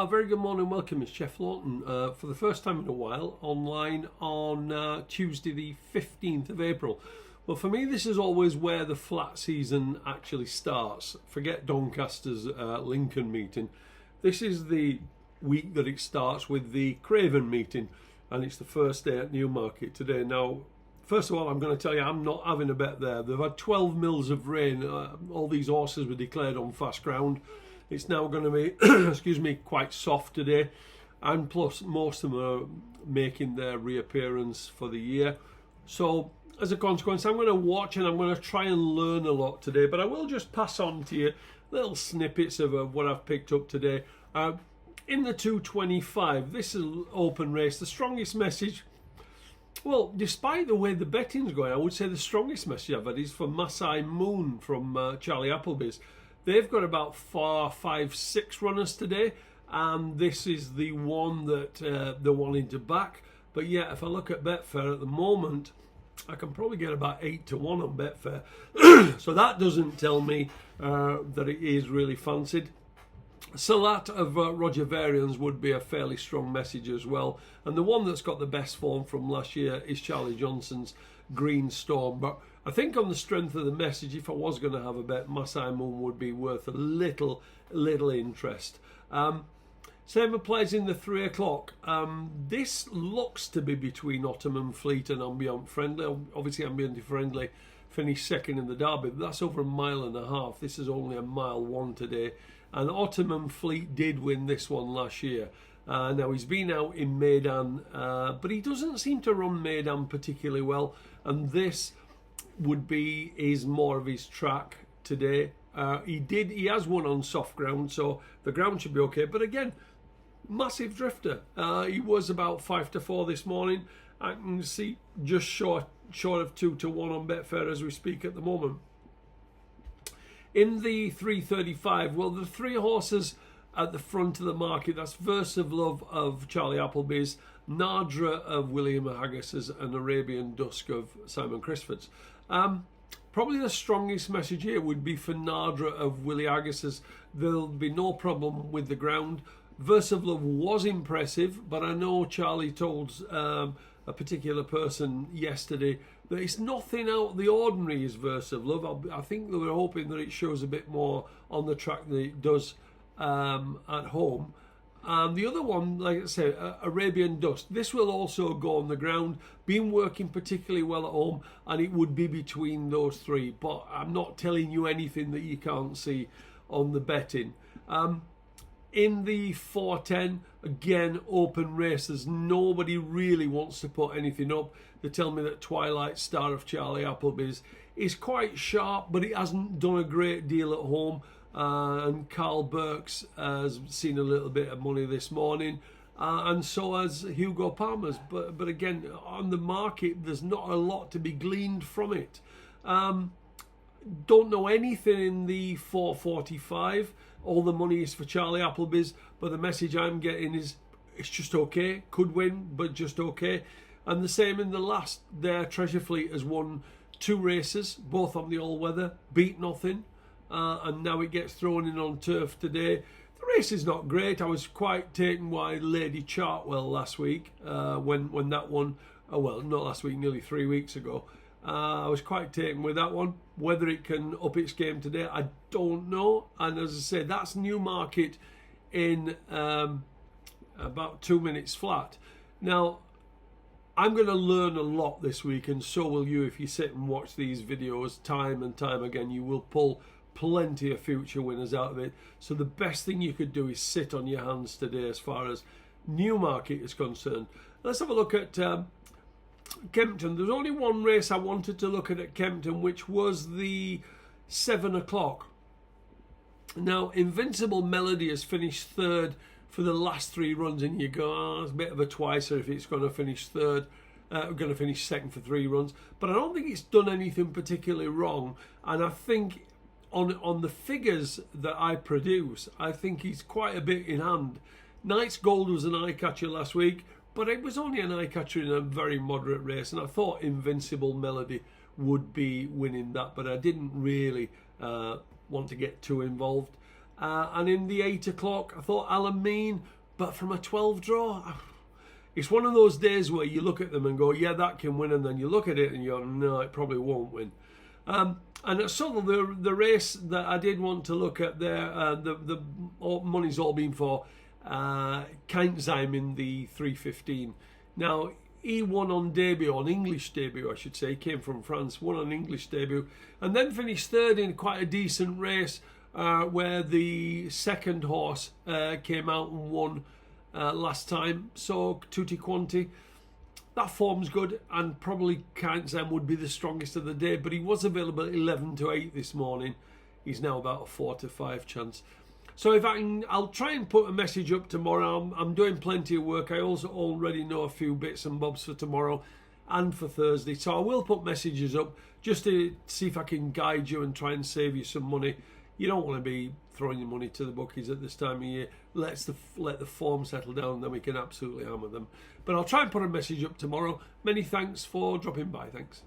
A very good morning, welcome. It's Jeff Lawton for the first time in a while online on Tuesday the 15th of April. Well, for me this is always where the flat season actually starts. Forget Doncaster's Lincoln meeting. This is the week that it starts with the Craven meeting, and it's the first day at Newmarket today. Now, first of all, I'm going to tell you I'm not having a bet there. They've had 12 mils of rain. All these horses were declared on fast ground. It's now going to be, excuse me, quite soft today. And plus, most of them are making their reappearance for the year. So, as a consequence, I'm going to watch and I'm going to try and learn a lot today. But I will just pass on to you little snippets of what I've picked up today. In the 225, this is an open race. The strongest message, well, despite the way the betting's going, I would say the strongest message I've had is for Masai Moon from Charlie Appleby's. They've got about 4, 5, 6 runners today, and this is the one that they're wanting to back. But yeah, if I look at Betfair at the moment, I can probably get about 8 to 1 on Betfair. So that doesn't tell me that it is really fancied. Salat of Roger Varian's would be a fairly strong message as well. And the one that's got the best form from last year is Charlie Johnson's Green Storm. But I think on the strength of the message, if I was going to have a bet, Masai Moon would be worth a little interest. Same applies in the 3 o'clock. This looks to be between Ottoman Fleet and Ambient Friendly. Obviously, Ambient Friendly finished second in the Derby, but that's over 1.5 miles. This is only 1.1 mile today. And Ottoman Fleet did win this one last year. Now, he's been out in Meydan, but he doesn't seem to run Meydan particularly well. And this is more of his track today. He has won on soft ground, so the ground should be okay. But again, massive drifter. He was about 5 to 4 this morning. I can see just short of 2 to 1 on Betfair as we speak at the moment. In the 335, well, the 3 horses at the front of the market, that's Verse of Love of Charlie Appleby's, Nadra of William Haggis's, and Arabian Dusk of Simon Crisford's. Probably the strongest message here would be for Nadra of Willie Haggis's. There'll be no problem with the ground. Verse of Love was impressive, but I know Charlie told a particular person yesterday that it's nothing out of the ordinary as Verse of Love. I think they were hoping that it shows a bit more on the track than it does at home. And the other one, like I say, Arabian Dust, this will also go on the ground, been working particularly well at home, and it would be between those 3. But I'm not telling you anything that you can't see on the betting. In the 410, again, open races. Nobody really wants to put anything up. They tell me that Twilight Star of Charlie Appleby's is quite sharp, but it hasn't done a great deal at home. And Carl Burks has seen a little bit of money this morning, and so has Hugo Palmer's. But again, on the market, there's not a lot to be gleaned from it. Don't know anything in the 445. All the money is for Charlie Appleby's, but the message I'm getting is it's just okay. Could win, but just okay. And the same in the last there. Treasure Fleet has won 2 races, both on the all-weather, beat nothing, and now it gets thrown in on turf today. The race is not great. I was quite taken by Lady Chartwell last week when that one, well, not last week, nearly 3 weeks ago. I was quite taken with that one. Whether it can up its game today, I don't know. And as I say, that's Newmarket in about 2 minutes flat. Now, I'm going to learn a lot this week, and so will you if you sit and watch these videos time and time again. You will pull plenty of future winners out of it. So the best thing you could do is sit on your hands today as far as Newmarket is concerned. Let's have a look at Kempton. There's only one race I wanted to look at Kempton, which was the 7 o'clock. Now, Invincible Melody has finished 3rd for the last 3 runs, and you go, oh, it's a bit of a twicer if it's going to finish 3rd. Going to finish 2nd for 3 runs. But I don't think it's done anything particularly wrong, and I think on the figures that I produce, I think he's quite a bit in hand. Knight's Gold was an eye-catcher last week, but it was only an eye-catcher in a very moderate race, and I thought Invincible Melody would be winning that, but I didn't really want to get too involved. and in the 8 o'clock I thought Alameen, but from a 12 draw, it's one of those days where you look at them and go, yeah, that can win, and then you look at it and you go, no, it probably won't win. And at Southwell, the race that I did want to look at there, the money's all been for Kempton in the 3:15. Now, he won on debut, on English debut I should say, came from France, won on English debut, and then finished third in quite a decent race where the second horse came out and won last time, so Tutti Quanti. That form's good, and probably Kempton would be the strongest of the day, but he was available at 11 to 8 this morning. He's now about a 4 to 5 chance. So if I can, I'll try and put a message up tomorrow. I'm doing plenty of work. I also already know a few bits and bobs for tomorrow and for Thursday, so I will put messages up just to see if I can guide you and try and save you some money. You don't want to be throwing your money to the bookies at this time of year. Let the form settle down, and then we can absolutely hammer them. But I'll try and put a message up tomorrow. Many thanks for dropping by. Thanks.